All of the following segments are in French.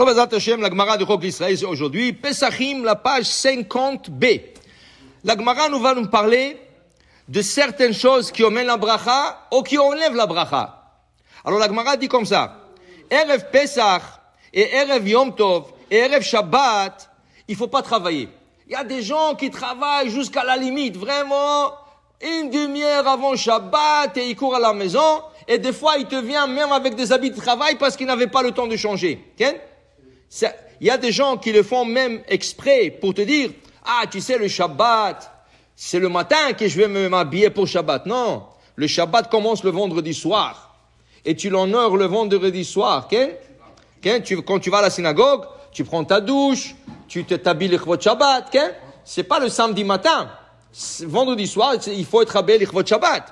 Bezat Hashem, la Gemara de Chok Israël, c'est aujourd'hui, Pesachim, la page 50b. La Gemara va nous parler de certaines choses qui emmènent la bracha ou qui enlèvent la bracha. Alors la Gemara dit comme ça, Erev Pesach et Erev Yom Tov et Erev Shabbat, il faut pas travailler. Il y a des gens qui travaillent jusqu'à la limite, vraiment, une demi-heure avant Shabbat et ils courent à la maison et des fois il te vient même avec des habits de travail parce qu'ils n'avaient pas le temps de changer. Il y a des gens qui le font même exprès pour te dire, ah, tu sais, le Shabbat, c'est le matin que je vais m'habiller pour Shabbat. Non, le Shabbat commence le vendredi soir. Et tu l'honores le vendredi soir. Quand tu vas à la synagogue, tu prends ta douche, tu t'habilles l'Ichvot Shabbat. C'est pas le samedi matin. Vendredi soir, il faut être habillé l'Ichvot Shabbat.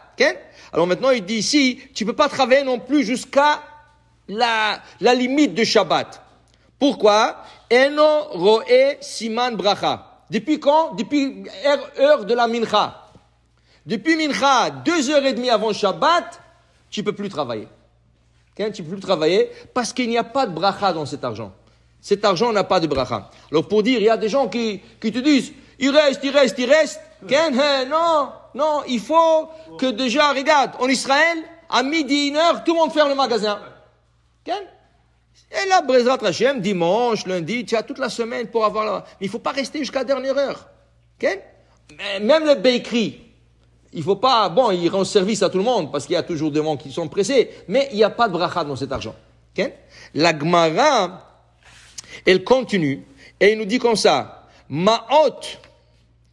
Alors maintenant, il dit ici, tu peux pas travailler non plus jusqu'à la limite de Shabbat. Pourquoi? Eno roe siman bracha. Depuis quand? Depuis heure de la mincha. Depuis mincha, 2h30 avant Shabbat, tu peux plus travailler. Tu peux plus travailler parce qu'il n'y a pas de bracha dans cet argent. Cet argent n'a pas de bracha. Alors pour dire, il y a des gens qui te disent, il reste. Non, il faut que déjà, regarde, en Israël, à midi, 1h, tout le monde ferme le magasin. Et là, Bezat Hashem, dimanche, lundi, tu as toute la semaine pour avoir la... Mais il faut pas rester jusqu'à la dernière heure. Même les bakeries, il faut pas... Bon, ils rendent service à tout le monde parce qu'il y a toujours des gens qui sont pressés, mais il n'y a pas de bracha dans cet argent. La Gemara, elle continue et il nous dit comme ça, Ma'ot,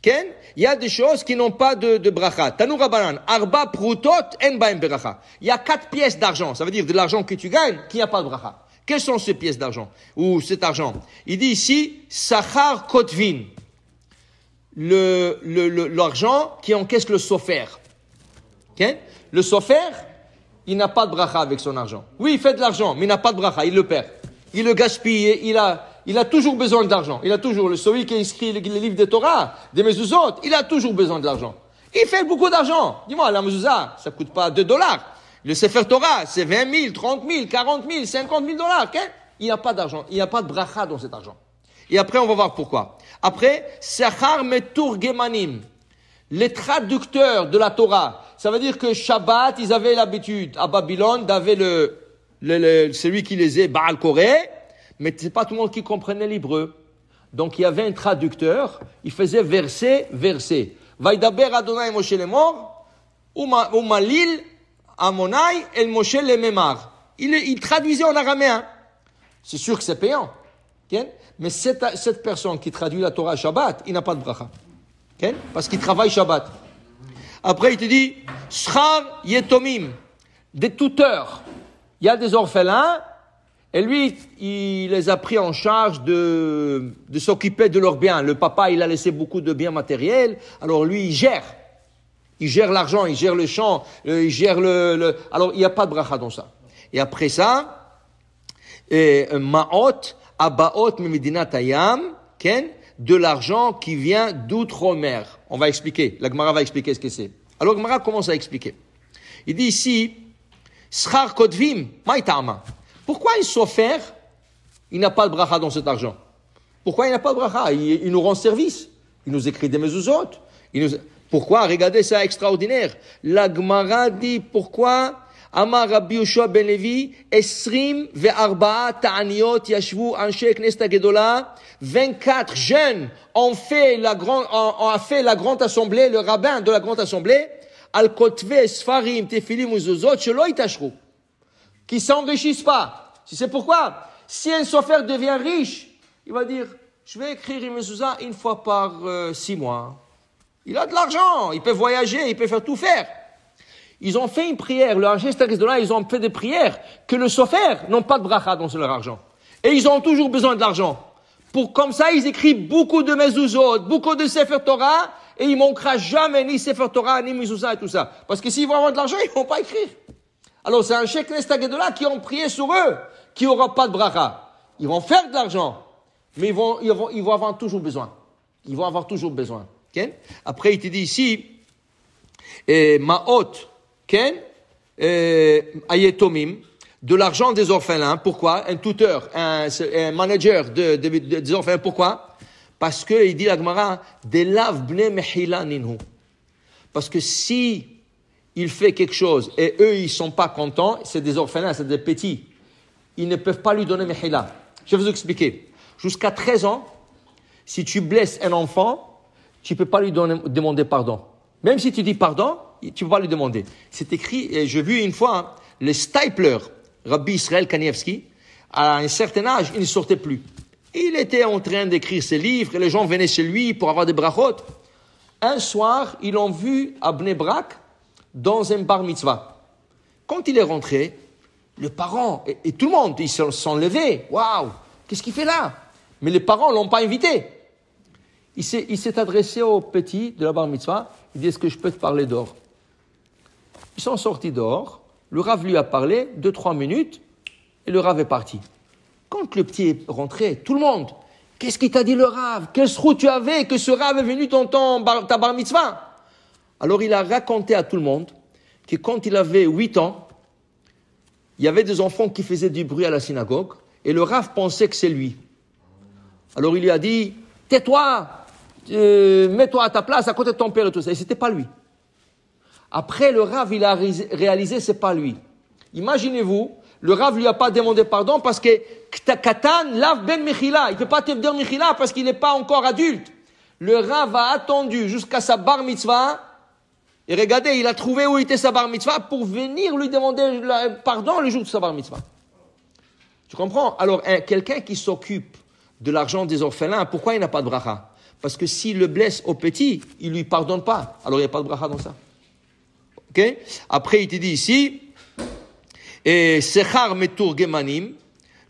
il y a des choses qui n'ont pas de bracha. Tanu Rabbanan, Arba prutot en baem bracha. Il y a 4 pièces d'argent, ça veut dire de l'argent que tu gagnes, qu'il n'y a pas de bracha. Quelles sont ces pièces d'argent? Ou cet argent? Il dit ici, Sachar Kotvin. L'argent qui encaisse le sofer. Le sofer, il n'a pas de bracha avec son argent. Oui, il fait de l'argent, mais il n'a pas de bracha, il le perd. Il le gaspille, il a toujours besoin d'argent. Il a toujours, celui qui a écrit les livres de Torah, des mezuzot, il a toujours besoin de l'argent. Il fait beaucoup d'argent. Dis-moi, la mezuzah, ça coûte pas $2. Le Sefer Torah, c'est 20 000, 30 000, 40 000, 50 000 $. Il n'y a pas d'argent. Il n'y a pas de bracha dans cet argent. Et après, on va voir pourquoi. Après, Sachar Meturgemanim. Les traducteurs de la Torah. Ça veut dire que Shabbat, ils avaient l'habitude, à Babylone, d'avoir celui qui lisait Baal Koré. Mais c'est pas tout le monde qui comprenait l'hébreu. Donc, il y avait un traducteur. Il faisait verset. Vaidaber Adonai Moshe Lemor. Umalil. Amonai el Moshe le Memar. Il traduisait en araméen. C'est sûr que c'est payant. Mais cette personne qui traduit la Torah Shabbat, il n'a pas de bracha. Parce qu'il travaille Shabbat. Après, il te dit, Schar Yetomim, des tuteurs. Il y a des orphelins, et lui, il les a pris en charge de s'occuper de leurs biens. Le papa, il a laissé beaucoup de biens matériels, alors lui, il gère. Il gère l'argent, il gère le champ, il gère Alors, il n'y a pas de bracha dans ça. Et après ça, Ma'ot, Abaot, Memedinat Hayam, de l'argent qui vient d'outre-mer. On va expliquer. La Gemara va expliquer ce que c'est. Alors, la Gemara commence à expliquer. Il dit ici, Schar Kotvim, Maïtama. Pourquoi il s'offert, il n'a pas de bracha dans cet argent? Pourquoi il n'a pas de bracha? Il nous rend service. Il nous écrit des mezuzot. Pourquoi? Regardez ça, extraordinaire. La Gemara dit pourquoi? Amar Rabbi Yoshua ben Levi, Esrim ve'arba'a ta'aniyot yashvu anshe knesset hagedola. 24 jeunes ont fait la grande assemblée, le rabbin de la grande assemblée, al kotve sfarim tefilim uzuzot shelo itashru, qui s'enrichissent pas. Tu sais pourquoi? Si un sofer devient riche, il va dire, je vais écrire une mezuzah une fois par 6 mois. Il a de l'argent, il peut voyager, il peut faire tout faire. Ils ont fait une prière, le Haché Starisdola, ils ont fait des prières que le sofer n'ont pas de bracha dans leur argent. Et ils ont toujours besoin de l'argent. Comme ça, ils écrivent beaucoup de mezuzot, beaucoup de Sefer Torah, et il manquera jamais ni Sefer Torah, ni mezuzah et tout ça. Parce que s'ils vont avoir de l'argent, ils vont pas écrire. Alors c'est un Sheikh Nestagedola qui ont prié sur eux, qui aura pas de bracha. Ils vont faire de l'argent, mais ils vont avoir toujours besoin. Ils vont avoir toujours besoin. Après, il te dit ici, Ma'ot, Ayetomim, de l'argent des orphelins. Pourquoi? Un tuteur, un manager des orphelins. Pourquoi? Parce que, il dit la Gemara, des lav bnei mechila ninhu. Parce que si il fait quelque chose et eux, ils sont pas contents, c'est des orphelins, c'est des petits, ils ne peuvent pas lui donner mechila. Je vais vous expliquer. Jusqu'à 13 ans, si tu blesses un enfant, tu ne peux pas lui demander pardon. Même si tu dis pardon, tu ne peux pas lui demander. C'est écrit, et j'ai vu une fois, le Stipler, Rabbi Israël Kanievski, à un certain âge, il ne sortait plus. Il était en train d'écrire ses livres et les gens venaient chez lui pour avoir des brachot. Un soir, ils l'ont vu à Bnei Brak dans un bar mitzvah. Quand il est rentré, le parent et tout le monde, ils se sont levés. Waouh, qu'est-ce qu'il fait là? Mais les parents ne l'ont pas invité. Il s'est adressé au petit de la bar mitzvah. Il dit, est-ce que je peux te parler dehors? Ils sont sortis dehors. Le Rav lui a parlé 2-3 minutes et le Rav est parti. Quand le petit est rentré, tout le monde, qu'est-ce qu'il t'a dit le Rav? Quel srout tu avais que ce Rav est venu dans ta bar mitzvah? Alors il a raconté à tout le monde que quand il avait 8 ans, il y avait des enfants qui faisaient du bruit à la synagogue et le Rav pensait que c'est lui. Alors il lui a dit, tais-toi, mets-toi à ta place à côté de ton père et tout ça. Et c'était pas lui. Après, le Rav, il a réalisé, c'est pas lui. Imaginez-vous, le Rav lui a pas demandé pardon parce que Katan lave ben Mechila. Il peut pas te dire Mechila parce qu'il n'est pas encore adulte. Le Rav a attendu jusqu'à sa bar mitzvah. Et regardez, il a trouvé où était sa bar mitzvah pour venir lui demander pardon le jour de sa bar mitzvah. Tu comprends? Alors, quelqu'un qui s'occupe de l'argent des orphelins, pourquoi il n'a pas de bracha? Parce que s'il le blesse au petit, il lui pardonne pas. Alors, il n'y a pas de bracha dans ça. Ok? Après, il te dit ici, et Sechar Metur Gemanim,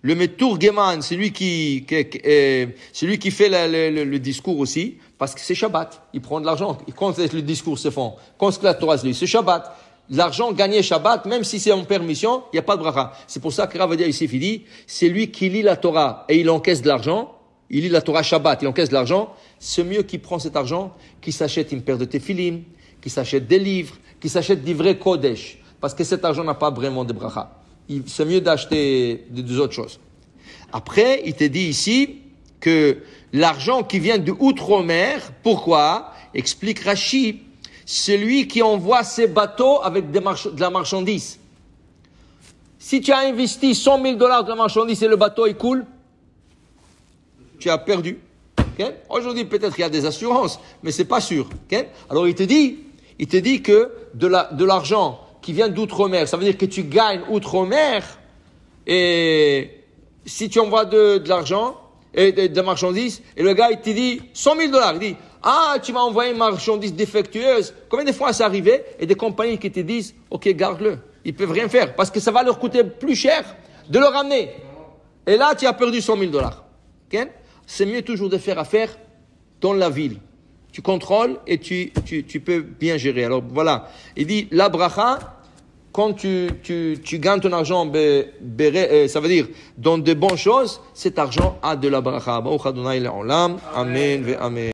le Metur Geman, c'est lui qui fait le discours aussi, parce que c'est Shabbat. Il prend de l'argent. Quand le discours se fait, quand la Torah se lit, c'est Shabbat. L'argent gagné Shabbat, même si c'est en permission, il n'y a pas de bracha. C'est pour ça que Rav ici, il dit, c'est lui qui lit la Torah et il encaisse de l'argent. Il lit la Torah Shabbat, il encaisse de l'argent. C'est mieux qu'il prend cet argent, qu'il s'achète une paire de tefilin, qu'il s'achète des livres, qu'il s'achète des vrais kodesh. Parce que cet argent n'a pas vraiment de bracha. C'est mieux d'acheter des autres choses. Après, il te dit ici que l'argent qui vient de outre-mer, pourquoi? Explique Rashi, celui qui envoie ses bateaux avec de la marchandise. Si tu as investi $100,000 de la marchandise et le bateau il coule, tu as perdu. Okay? Aujourd'hui, peut-être qu'il y a des assurances, mais c'est pas sûr. Okay? Alors, il te dit que de l'argent qui vient d'outre-mer, ça veut dire que tu gagnes outre-mer, et si tu envoies de l'argent, et de marchandises, et le gars, il te dit $100,000. Il dit, tu m'as envoyé une marchandise défectueuse. Combien de fois c'est arrivé? Et des compagnies qui te disent, ok, garde-le. Ils peuvent rien faire, parce que ça va leur coûter plus cher de le ramener. Et là, tu as perdu $100,000. Okay? C'est mieux toujours de faire affaire dans la ville. Tu contrôles et tu peux bien gérer. Alors voilà, il dit, la bracha, quand tu gagnes ton argent, ça veut dire dans de bonnes choses, cet argent a de la bracha. Amen ve amen.